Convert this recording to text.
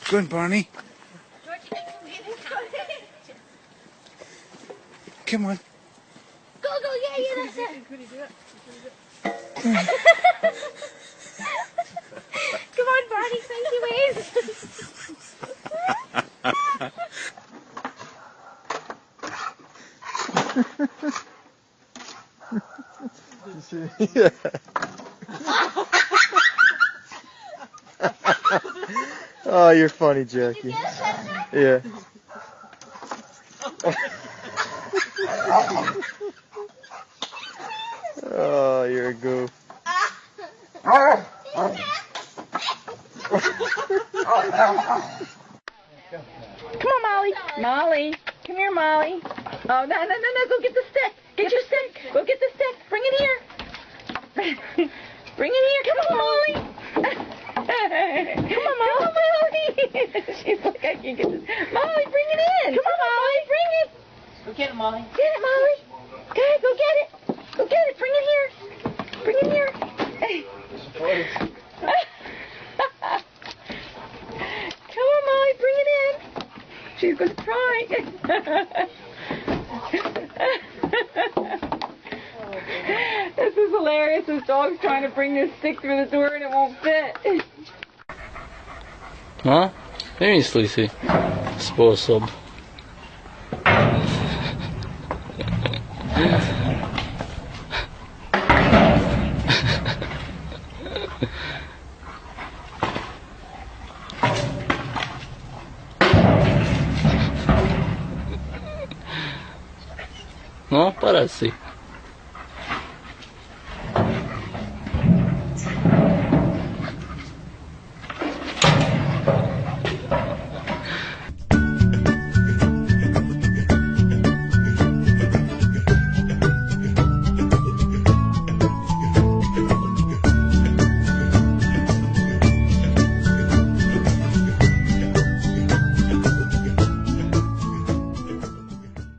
Good, Barney. Come on. Go, yeah, that's it. Come on, Barney, crazy ways. Yeah. Oh, you're funny, Jackie. Yeah. Oh, you're a goof. Come on, Molly. Molly. Come here, Molly. Oh, no. Go get the stick. Get your stick. Go get the stick. Bring it here. Bring it here. Come on, Molly. Come on, Molly. She's like, I can't get this. Molly, bring it in. Come on, Molly. Bring it. Go get it, Molly. Get it, Molly. Okay, go get it. Go get it. Bring it here. Bring it here. Come on, Molly. Bring it in. She's going to cry. This is hilarious. This dog's trying to bring this stick through the door and it won't fit. No? Nemyslí si spôsob. No, para si.